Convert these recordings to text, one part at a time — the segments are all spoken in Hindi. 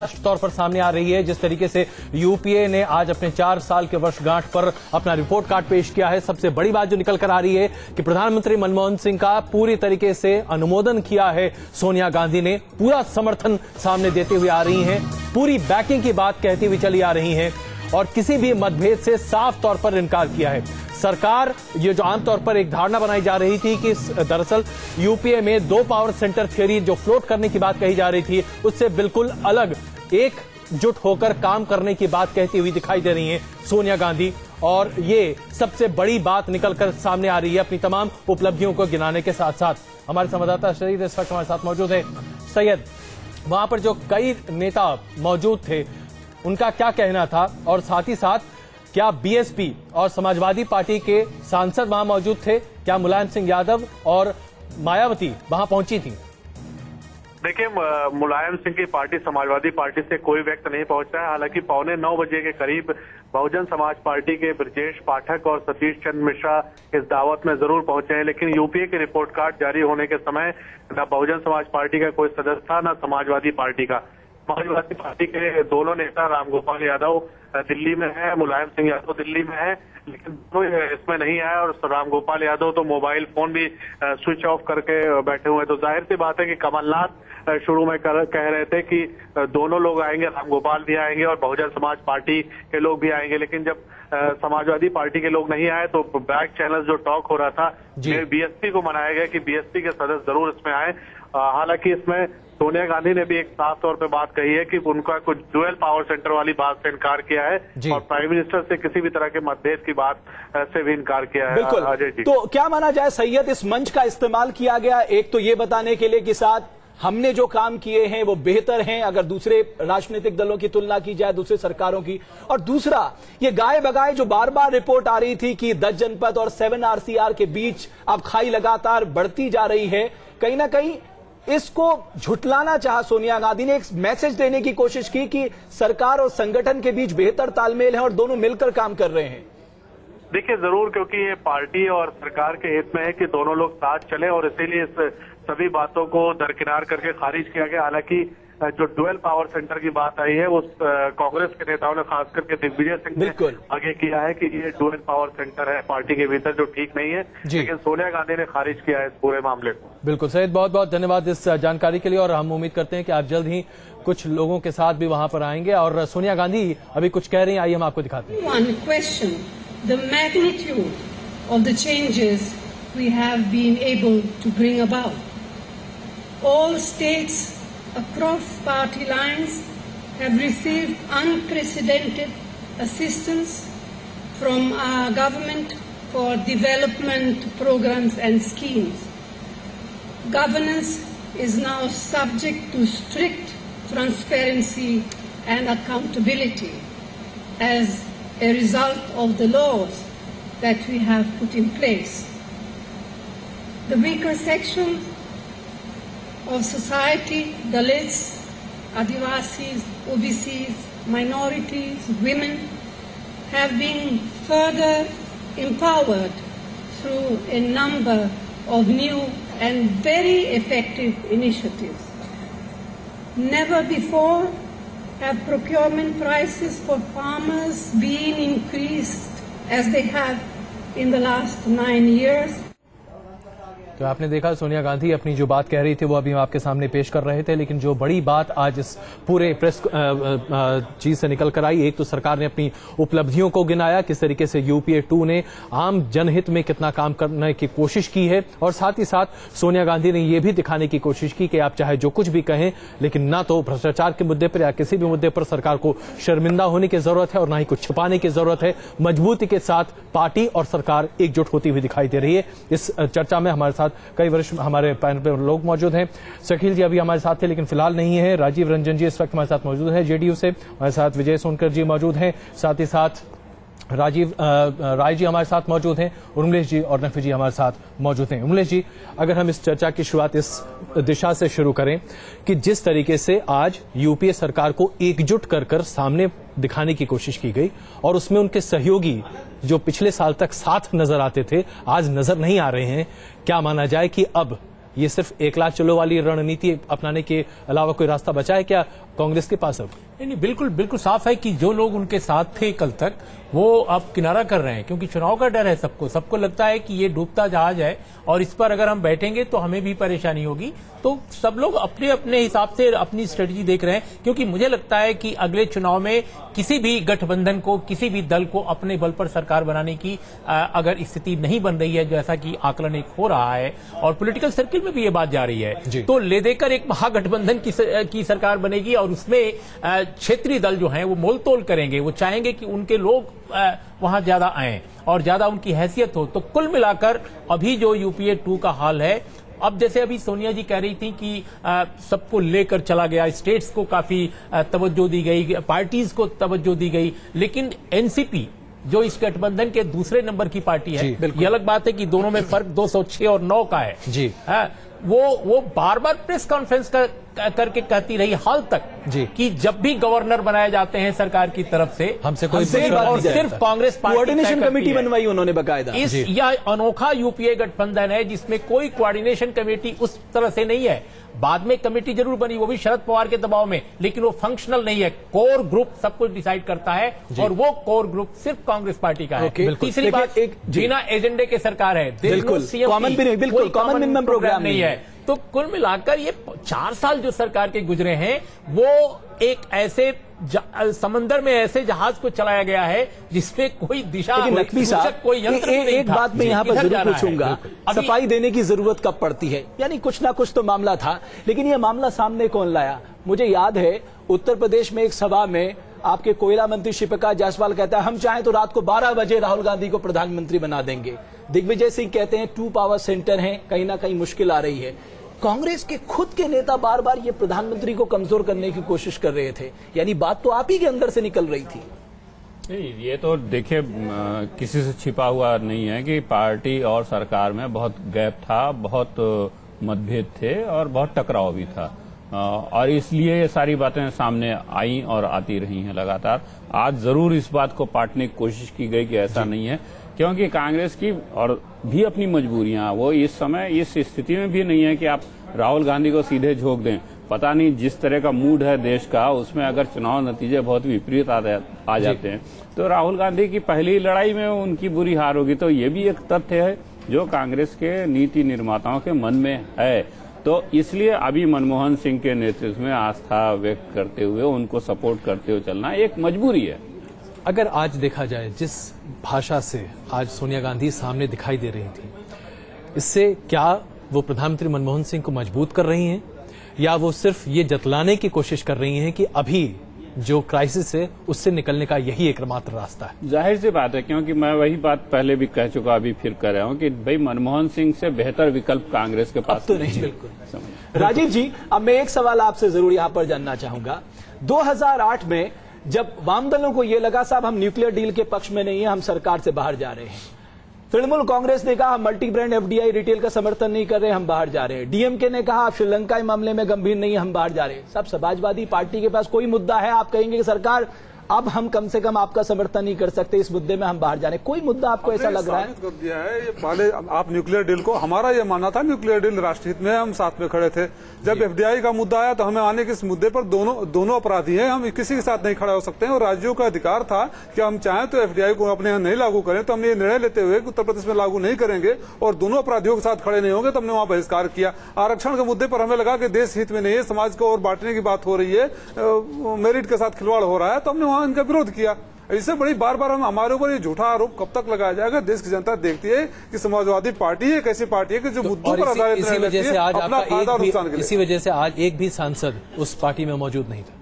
तौर पर सामने आ रही है। जिस तरीके से यूपीए ने आज अपने 4 साल के वर्षगांठ पर अपना रिपोर्ट कार्ड पेश किया है, सबसे बड़ी बात जो निकल कर आ रही है कि प्रधानमंत्री मनमोहन सिंह का पूरी तरीके से अनुमोदन किया है सोनिया गांधी ने, पूरा समर्थन सामने देते हुए आ रही हैं, पूरी बैकिंग की बात कहती हुई चली आ रही हैं और किसी भी मतभेद से साफ तौर पर इनकार किया है। सरकार ये जो आमतौर पर एक धारणा बनाई जा रही थी कि दरअसल यूपीए में 2 पावर सेंटर थ्योरी जो फ्लोट करने की बात कही जा रही थी, उससे बिल्कुल अलग एकजुट होकर काम करने की बात कहती हुई दिखाई दे रही हैं सोनिया गांधी। और ये सबसे बड़ी बात निकलकर सामने आ रही है अपनी तमाम उपलब्धियों को गिनाने के साथ साथ। हमारे संवाददाता सैयद इस वक्त हमारे साथ मौजूद है। सैयद, वहां पर जो कई नेता मौजूद थे उनका क्या कहना था और साथ ही साथ क्या बीएसपी और समाजवादी पार्टी के सांसद वहां मौजूद थे? क्या मुलायम सिंह यादव और मायावती वहां पहुंची थी? देखिए, मुलायम सिंह की पार्टी समाजवादी पार्टी से कोई व्यक्ति नहीं पहुंचा है। हालांकि 8:45 बजे के करीब बहुजन समाज पार्टी के ब्रजेश पाठक और सतीश चंद्र मिश्रा इस दावत में जरूर पहुंचे हैं, लेकिन यूपीए के रिपोर्ट कार्ड जारी होने के समय न बहुजन समाज पार्टी का कोई सदस्य था, न समाजवादी पार्टी का। समाजवादी पार्टी के दोनों नेता रामगोपाल यादव दिल्ली में है, मुलायम सिंह यादव दिल्ली में है, लेकिन दोनों इसमें नहीं आया और रामगोपाल यादव तो मोबाइल फोन भी स्विच ऑफ करके बैठे हुए हैं। तो जाहिर सी बात है कि कमलनाथ शुरू में कह रहे थे कि दोनों लोग आएंगे, रामगोपाल भी आएंगे और बहुजन समाज पार्टी के लोग भी आएंगे, लेकिन जब समाजवादी पार्टी के लोग नहीं आए तो बैक चैनल जो टॉक हो रहा था, बीएसपी को मनाया गया कि बीएसपी के सदस्य जरूर इसमें आए। हालांकि इसमें सोनिया गांधी ने भी एक साफ तौर पे बात कही है कि उनका कुछ डुअल पावर सेंटर वाली बात से इनकार किया है और प्राइम मिनिस्टर से किसी भी तरह के मतभेद की बात से भी इनकार किया है। बिल्कुल। अजय जी, तो क्या माना जाए सैयद, इस मंच का इस्तेमाल किया गया एक तो ये बताने के लिए कि साथ हमने जो काम किए हैं वो बेहतर हैं अगर दूसरे राजनीतिक दलों की तुलना की जाए, दूसरे सरकारों की, और दूसरा ये गाए बगाए जो बार बार रिपोर्ट आ रही थी कि 10 जनपद और 7 RCR के बीच अब खाई लगातार बढ़ती जा रही है, कहीं ना कहीं इसको झुटलाना चाहा सोनिया गांधी ने, एक मैसेज देने की कोशिश की कि सरकार और संगठन के बीच बेहतर तालमेल है और दोनों मिलकर काम कर रहे हैं। देखिए, जरूर, क्योंकि ये पार्टी और सरकार के हित में है कि दोनों लोग साथ चले और इसीलिए इस सभी बातों को दरकिनार करके खारिज किया गया। हालांकि जो डुअल पावर सेंटर की बात आई है वो कांग्रेस के नेताओं ने, खास करके दिग्विजय सिंह ने आगे किया है कि ये डुअल पावर सेंटर है पार्टी के भीतर जो ठीक नहीं है, लेकिन सोनिया गांधी ने खारिज किया है इस पूरे मामले को। बिल्कुल सैयद, बहुत बहुत धन्यवाद इस जानकारी के लिए और हम उम्मीद करते हैं कि आप जल्द ही कुछ लोगों के साथ भी वहां पर आएंगे। और सोनिया गांधी अभी कुछ कह रही हैं, आइए हम आपको दिखाते हैं। One question, the magnitude of the changes we have been able to bring about. All states across party lines have received unprecedented assistance from our government for development programs and schemes. Governance is now subject to strict transparency and accountability as a result of the laws that we have put in place. The weaker sections of society, Dalits, Adivasis, OBCs, minorities, women, have been further empowered through a number of new and very effective initiatives. Never before have procurement prices for farmers been increased as they have in the last 9 years. तो आपने देखा सोनिया गांधी अपनी जो बात कह रही थी वो अभी हम आपके सामने पेश कर रहे थे, लेकिन जो बड़ी बात आज इस पूरे प्रेस चीज से निकल कर आई, एक तो सरकार ने अपनी उपलब्धियों को गिनाया, किस तरीके से यूपीए 2 ने आम जनहित में कितना काम करने की कोशिश की है, और साथ ही साथ सोनिया गांधी ने यह भी दिखाने की कोशिश की कि आप चाहे जो कुछ भी कहें, लेकिन ना तो भ्रष्टाचार के मुद्दे पर या किसी भी मुद्दे पर सरकार को शर्मिंदा होने की जरूरत है और ना ही कुछ छिपाने की जरूरत है। मजबूती के साथ पार्टी और सरकार एकजुट होती हुई दिखाई दे रही है। इस चर्चा में हमारे साथ कई वरिष्ठ हमारे पैनल पर लोग मौजूद हैं। शकील जी अभी हमारे साथ थे लेकिन फिलहाल नहीं है। राजीव रंजन जी इस वक्त हमारे साथ मौजूद है जेडीयू से, हमारे साथ विजय सोनकर जी मौजूद हैं, साथ ही साथ राजीव राय जी हमारे साथ मौजूद हैं, उर्मिलेश जी और नफी जी हमारे साथ मौजूद हैं। उर्मिलेश जी, अगर हम इस चर्चा की शुरुआत इस दिशा से शुरू करें कि जिस तरीके से आज यूपीए सरकार को एकजुट कर सामने दिखाने की कोशिश की गई और उसमें उनके सहयोगी जो पिछले साल तक साथ नजर आते थे आज नजर नहीं आ रहे हैं, क्या माना जाए कि अब ये सिर्फ एक लाख चलो वाली रणनीति अपनाने के अलावा कोई रास्ता बचा है क्या? कांग्रेस के पास अब? नहीं, बिल्कुल बिल्कुल साफ है कि जो लोग उनके साथ थे कल तक वो अब किनारा कर रहे हैं, क्योंकि चुनाव का डर है सबको लगता है कि ये डूबता जहाज है और इस पर अगर हम बैठेंगे तो हमें भी परेशानी होगी। तो सब लोग अपने अपने हिसाब से अपनी स्ट्रेटजी देख रहे हैं, क्योंकि मुझे लगता है कि अगले चुनाव में किसी भी गठबंधन को, किसी भी दल को अपने बल पर सरकार बनाने की अगर स्थिति नहीं बन रही है, जैसा कि आकलन एक हो रहा है और पॉलिटिकल सर्किल में भी ये बात जा रही है, तो ले देकर एक महागठबंधन की सरकार बनेगी और उसमें क्षेत्रीय दल जो हैं वो मोलतोल करेंगे। वो चाहेंगे कि उनके लोग वहां ज्यादा आए और ज्यादा उनकी हैसियत हो। तो कुल मिलाकर अभी जो यूपीए 2 का हाल है, अब जैसे अभी सोनिया जी कह रही थी कि सबको लेकर चला गया, स्टेट्स को काफी तवज्जो दी गई, पार्टीज को तवज्जो दी गई, लेकिन एनसीपी जो इस गठबंधन के दूसरे नंबर की पार्टी है, ये अलग बात है कि दोनों में फर्क 206 और 9 का है जी। वो बार बार प्रेस कॉन्फ्रेंस करके कहती रही हाल तक जी कि जब भी गवर्नर बनाए जाते हैं सरकार की तरफ से हमसे कोई और सिर्फ कांग्रेस पार्टी कोऑर्डिनेशन कमेटी बनवाई उन्होंने बकायदा। यह अनोखा यूपीए गठबंधन है जिसमें कोई कोऑर्डिनेशन कमेटी उस तरह से नहीं है। बाद में कमेटी जरूर बनी, वो भी शरद पवार के दबाव में, लेकिन वो फंक्शनल नहीं है। कोर ग्रुप सब कुछ डिसाइड करता है और वो कोर ग्रुप सिर्फ कांग्रेस पार्टी का है। तीसरी बात, बिना एजेंडे के सरकार है, बिल्कुल कॉमन मिनिमम प्रोग्राम नहीं है। तो कुल मिलाकर ये 4 साल जो सरकार के गुजरे हैं, वो एक ऐसे समंदर में ऐसे जहाज को चलाया गया है जिसमें कोई दिशा, कोई यंत्र नहीं था। एक बात मैं यहाँ पर जरूर पूछूंगा, सफाई देने की जरूरत कब पड़ती है? यानी कुछ ना कुछ तो मामला था, लेकिन ये मामला सामने कौन लाया? मुझे याद है उत्तर प्रदेश में एक सभा में आपके कोयला मंत्री शिवप्रकाश जायसवाल कहता है हम चाहें तो रात को 12 बजे राहुल गांधी को प्रधानमंत्री बना देंगे। दिग्विजय सिंह कहते हैं 2 पावर सेंटर हैं, कहीं ना कहीं मुश्किल आ रही है। कांग्रेस के खुद के नेता बार बार ये प्रधानमंत्री को कमजोर करने की कोशिश कर रहे थे, यानी बात तो आप ही के अंदर से निकल रही थी। नहीं, ये तो देखिए किसी से छिपा हुआ नहीं है कि पार्टी और सरकार में बहुत गैप था, बहुत मतभेद थे और बहुत टकराव भी था, और इसलिए ये सारी बातें सामने आई और आती रही हैं लगातार। आज जरूर इस बात को पाटने की कोशिश की गई कि ऐसा नहीं है, क्योंकि कांग्रेस की और भी अपनी मजबूरियां, वो इस समय इस स्थिति में भी नहीं है कि आप राहुल गांधी को सीधे झोंक दें। पता नहीं जिस तरह का मूड है देश का, उसमें अगर चुनाव नतीजे बहुत विपरीत आ जाते हैं तो राहुल गांधी की पहली लड़ाई में उनकी बुरी हार होगी। तो ये भी एक तथ्य है जो कांग्रेस के नीति निर्माताओं के मन में है। तो इसलिए अभी मनमोहन सिंह के नेतृत्व में आस्था व्यक्त करते हुए, उनको सपोर्ट करते हुए चलना एक मजबूरी है। अगर आज देखा जाए जिस भाषा से आज सोनिया गांधी सामने दिखाई दे रही थी, इससे क्या वो प्रधानमंत्री मनमोहन सिंह को मजबूत कर रही हैं या वो सिर्फ ये जतलाने की कोशिश कर रही हैं कि अभी जो क्राइसिस है उससे निकलने का यही एकमात्र रास्ता है? जाहिर सी बात है, क्योंकि मैं वही बात पहले भी कह चुका, अभी फिर कह रहा हूं कि भाई मनमोहन सिंह से बेहतर विकल्प कांग्रेस के पास तो नहीं। बिल्कुल राजीव जी, अब मैं एक सवाल आपसे जरूर यहां पर जानना चाहूंगा। 2008 में जब वाम दलों को यह लगा साहब हम न्यूक्लियर डील के पक्ष में नहीं है, हम सरकार से बाहर जा रहे हैं, तृणमूल कांग्रेस ने कहा हम मल्टी ब्रांड एफडीआई रिटेल का समर्थन नहीं कर रहे, हम बाहर जा रहे हैं, डीएमके ने कहा आप श्रीलंका मामले में गंभीर नहीं है, हम बाहर जा रहे हैं। सब समाजवादी पार्टी के पास कोई मुद्दा है, आप कहेंगे कि सरकार अब हम कम से कम आपका समर्थन नहीं कर सकते, इस मुद्दे में हम बाहर जाने, कोई मुद्दा आपको ऐसा लग रहा है? कर दिया है ये पहले आप न्यूक्लियर डील को, हमारा ये मानना था न्यूक्लियर डील राष्ट्रहित में, हम साथ में खड़े थे। जब एफडीआई का मुद्दा आया तो हमें आने के इस मुद्दे पर दोनों अपराधी हैं, हम किसी के साथ नहीं खड़ा हो सकते हैं। और राज्यों का अधिकार था कि हम चाहें तो एफडीआई को अपने यहाँ नहीं लागू करें, तो हमने ये निर्णय लेते हुए उत्तर प्रदेश में लागू नहीं करेंगे और दोनों अपराधियों के साथ खड़े नहीं होंगे, तो हमने वहां बहिष्कार किया। आरक्षण के मुद्दे पर हमें लगा कि देश हित में नहीं है, समाज को और बांटने की बात हो रही है, मेरिट के साथ खिलवाड़ हो रहा है, तो हमने वहां इनका विरोध किया। इससे बड़ी बार बार हम हमारे ऊपर ये झूठा आरोप कब तक लगाया जाएगा? देश की जनता देखती है कि समाजवादी पार्टी एक ऐसी पार्टी है कि जो मुद्दों पर आधारित इसी वजह से आज अपना फायदा और नुकसान के लिए। इसी वजह से आज एक भी सांसद उस पार्टी में मौजूद नहीं था।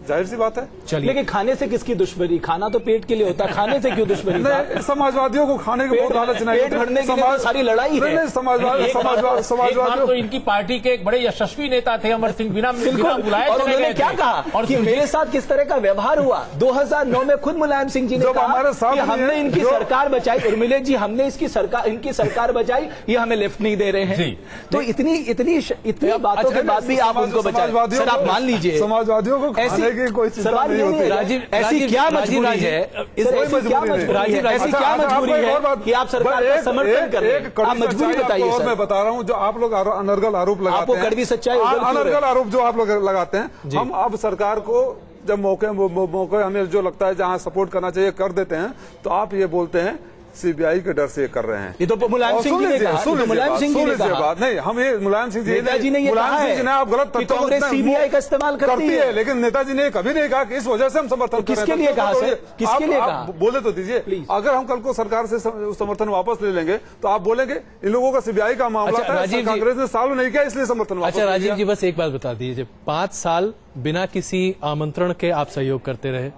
जाहिर सी बात है। चलिए, लेकिन खाने से किसकी दुश्मनी? खाना तो पेट के लिए होता है, खाने से क्यों दुश्मनी? समाजवादियों को खाने के बहुत लालच नहीं, पेट भरने के लिए सारी लड़ाई है। समाजवादियों तो इनकी पार्टी के एक बड़े यशस्वी नेता थे अमर सिंह, बिना बुलाए और उन्होंने क्या कहा और कि मेरे साथ किस तरह का व्यवहार हुआ? 2009 में खुद मुलायम सिंह जी ने कहा कि हमने इनकी सरकार बचाई, उर्मिला जी हमने इनकी सरकार बचाई, ये हमें लिफ्ट नहीं दे रहे हैं। तो इतनी बातों के बाद भी आप उनको बचाए, सर आप मान लीजिए समाजवादियों को ऐसी सीबीआई की कोई चिंता सवाल नहीं ये होती। नहीं है, राजीव, ऐसी क्या मजबूरी है, ऐसी क्या मजबूरी है, ऐसी क्या मजबूरी है कि आप सरकार का समर्थन कर रहे हैं? आप मजबूरी बताइए और सर। मैं बता रहा हूँ, जो आप लोग अनर्गल आरोप लगाते आपको हैं, कड़वी सच्चाई उगल क्यों रही है? अनर्गल आरोप जो आप लोग लगाते हैं, हम अब सरकार को जब मौके हमें जो लगता है जहां सपोर्ट करना चाहिए कर देते हैं, तो आप ये बोलते हैं सीबीआई के डर से कर रहे हैं। ये तो मुलायम सिंह जी ने कहा, मुलायम सिंह जी ने कहा बात नहीं, हम ये मुलायम सिंह जी नेताजी ने ये कहा है आप गलत कि कांग्रेस सीबीआई का इस्तेमाल करती है, लेकिन नेताजी ने कभी नहीं कहा कि इस वजह से हम समर्थन कर रहे हैं। किसके लिए कहा सर, किसके लिए कहा? बोले तो दीजिए। अगर हम कल को सरकार से समर्थन वापस ले लेंगे तो आप बोलेंगे इन लोगों का सीबीआई का मामला था, कांग्रेस ने सॉल्व नहीं किया इसलिए समर्थन वापस। अच्छा राजीव जी, बस एक बात बता दीजिए, 5 साल बिना किसी आमंत्रण के आप सहयोग करते रहे,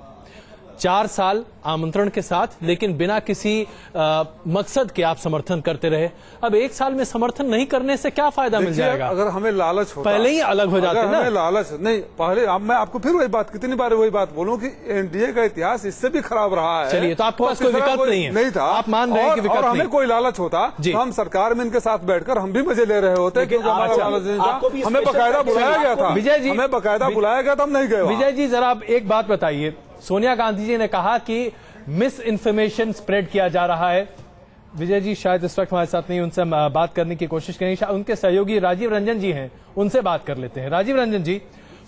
4 साल आमंत्रण के साथ लेकिन बिना किसी मकसद के आप समर्थन करते रहे। अब 1 साल में समर्थन नहीं करने से क्या फायदा मिल जाएगा? अगर हमें लालच होता, पहले ही अलग हो जाते ना। हमें लालच नहीं, पहले अब मैं आपको फिर वही बात, कितनी बार वही बात बोलूं कि एनडीए का इतिहास इससे भी खराब रहा है। चलिए, तो आपके पास कोई विकल्प नहीं है, नहीं था, आप मान रहे हैं कि विकल्प और हमें नहीं। कोई लालच होता तो हम सरकार में इनके साथ बैठकर हम भी मजे ले रहे होते, क्योंकि हमारा लालच नहीं था। हमें बकायदा बुलाया गया था, विजय जी, हमें बकायदा बुलाया गया था, हम नहीं गए। विजय जी जरा आप एक बात बताइए, सोनिया गांधी जी ने कहा कि मिस इन्फॉर्मेशन स्प्रेड किया जा रहा है। विजय जी शायद इस वक्त हमारे साथ नहीं, उनसे बात करने की कोशिश करेंगे। उनके सहयोगी राजीव रंजन जी हैं, उनसे बात कर लेते हैं। राजीव रंजन जी,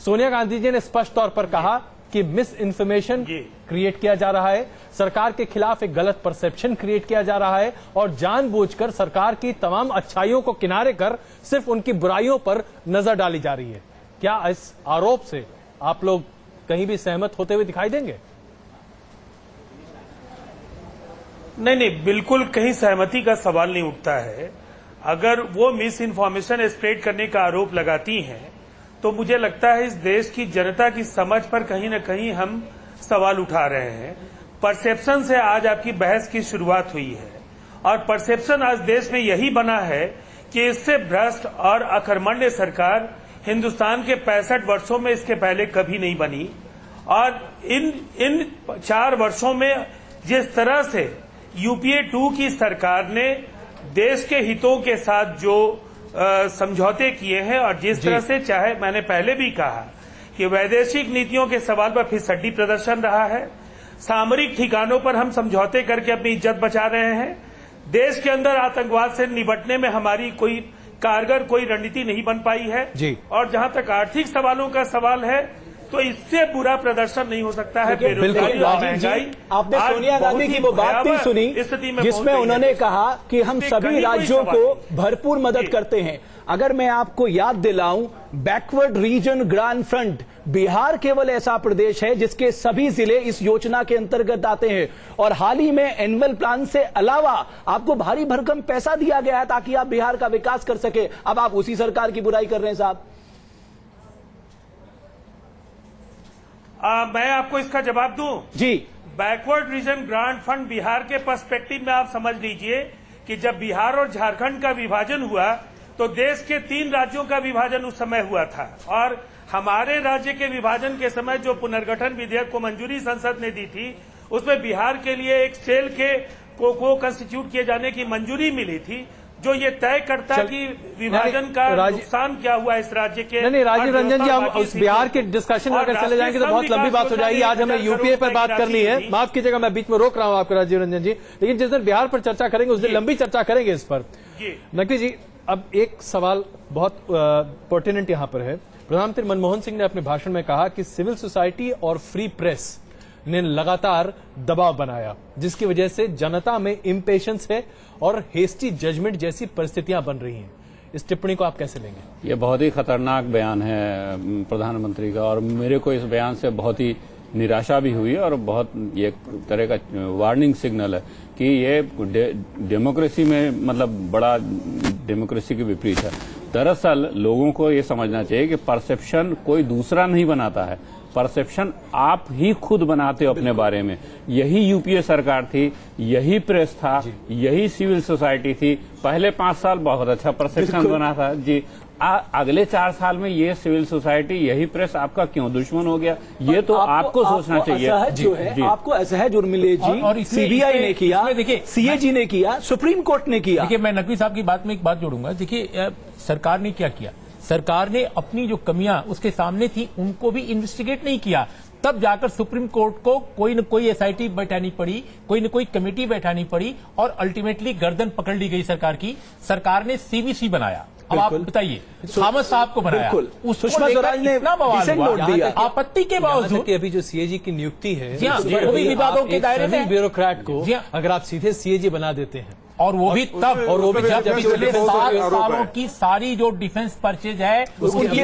सोनिया गांधी जी ने स्पष्ट तौर पर कहा कि मिस इन्फॉर्मेशन क्रिएट किया जा रहा है, सरकार के खिलाफ एक गलत परसेप्शन क्रिएट किया जा रहा है और जानबूझकर सरकार की तमाम अच्छाइयों को किनारे कर सिर्फ उनकी बुराइयों पर नजर डाली जा रही है। क्या इस आरोप से आप लोग कहीं भी सहमत होते हुए दिखाई देंगे? नहीं, बिल्कुल कहीं सहमति का सवाल नहीं उठता है। अगर वो मिस इन्फॉर्मेशन स्प्रेड करने का आरोप लगाती हैं तो मुझे लगता है इस देश की जनता की समझ पर कहीं न कहीं हम सवाल उठा रहे हैं। परसेप्शन से आज आपकी बहस की शुरुआत हुई है और परसेप्शन आज देश में यही बना है कि इससे भ्रष्ट और अकर्मण्य सरकार हिंदुस्तान के 65 वर्षों में इसके पहले कभी नहीं बनी। और इन 4 वर्षों में जिस तरह से यूपीए 2 की सरकार ने देश के हितों के साथ जो समझौते किए हैं और जिस तरह से, चाहे मैंने पहले भी कहा कि वैदेशिक नीतियों के सवाल पर फिसड्डी प्रदर्शन रहा है, सामरिक ठिकानों पर हम समझौते करके अपनी इज्जत बचा रहे हैं, देश के अंदर आतंकवाद से निपटने में हमारी कोई कारगर कोई रणनीति नहीं बन पाई है जी। और जहां तक आर्थिक सवालों का सवाल है तो इससे बुरा प्रदर्शन नहीं हो सकता है। बेरोजगारी और महंगाई, आपने सोनिया गांधी की वो बात भी सुनी जिसमें उन्होंने कहा कि हम सभी राज्यों को भरपूर मदद करते हैं। अगर मैं आपको याद दिलाऊं, backward region grand front, Bihar केवल ऐसा प्रदेश है जिसके सभी जिले इस योजना के अंतर्गत आते हैं और हाल ही में एनुअल प्लान से अलावा आपको भारी भरकम पैसा दिया गया है ताकि आप बिहार का विकास कर सके। अब आप उसी सरकार की बुराई कर रहे हैं साहब। मैं आपको इसका जवाब दूं जी। Backward region grant fund Bihar के पर्सपेक्टिव में आप समझ लीजिए कि जब बिहार और झारखंड का विभाजन हुआ तो देश के 3 राज्यों का विभाजन उस समय हुआ था और हमारे राज्य के विभाजन के समय जो पुनर्गठन विधेयक को मंजूरी संसद ने दी थी उसमें बिहार के लिए एक सेल को कंस्टिट्यूट किए जाने की मंजूरी मिली थी जो ये तय करता कि विभाजन का नुकसान क्या हुआ इस राज्य के। नहीं राजीव रंजन जी, हम उस बिहार के डिस्कशन में अगर चले जाएंगे तो बहुत लंबी बात हो जाएगी। आज हमें यूपीए पर बात करनी है, माफ कीजिएगा मैं बीच में रोक रहा हूं आपको राजीव रंजन जी, लेकिन जिस दिन बिहार पर चर्चा करेंगे उस दिन लंबी चर्चा करेंगे इस पर। नकवी जी, अब एक सवाल बहुत पर्टिनेंट यहां पर है। प्रधानमंत्री मनमोहन सिंह ने अपने भाषण में कहा कि सिविल सोसाइटी और फ्री प्रेस ने लगातार दबाव बनाया जिसकी वजह से जनता में इम्पेशंस है और हेस्टी जजमेंट जैसी परिस्थितियां बन रही हैं। इस टिप्पणी को आप कैसे लेंगे? ये बहुत ही खतरनाक बयान है प्रधानमंत्री का और मेरे को इस बयान से बहुत ही निराशा भी हुई और बहुत ये तरह का वार्निंग सिग्नल है कि ये डेमोक्रेसी में मतलब बड़ा डेमोक्रेसी के विपरीत है। दरअसल लोगों को ये समझना चाहिए कि परसेप्शन कोई दूसरा नहीं बनाता है, परसेप्शन आप ही खुद बनाते हो अपने बारे में। यही यूपीए सरकार थी, यही प्रेस था, यही सिविल सोसाइटी थी। पहले 5 साल बहुत अच्छा परसेप्शन बना था जी, अगले 4 साल में ये सिविल सोसाइटी यही प्रेस आपका क्यों दुश्मन हो गया? ये तो आपको सोचना चाहिए। आपको असहज उर्मिले जी और सीबीआई ने किया, देखिए सीएजी ने किया, सुप्रीम कोर्ट ने किया। देखिए मैं नकवी साहब की बात में एक बात जोड़ूंगा। देखिए सरकार ने क्या किया, सरकार ने अपनी जो कमियां उसके सामने थी उनको भी इन्वेस्टिगेट नहीं किया। तब जाकर सुप्रीम कोर्ट को कोई न कोई एसआईटी बैठानी पड़ी, कोई न कोई कमेटी बैठानी पड़ी और अल्टीमेटली गर्दन पकड़ ली गई सरकार की। सरकार ने सीबीसी बनाया। अब आप बताइए, थॉमस साहब को बनाया, सुषमा स्वराज ने इतना बवाल हुआ, आपत्ति के बावजूद कि अभी जो सीएजी की नियुक्ति है जी हाँ, वो भी विवादों के दायरे में। ब्यूरोक्रेट को अगर आप सीधे सीएजी बना देते हैं और वो भी तब, और वो भी जब पिछले 7 सालों की सारी जो डिफेंस परचेज है उनकी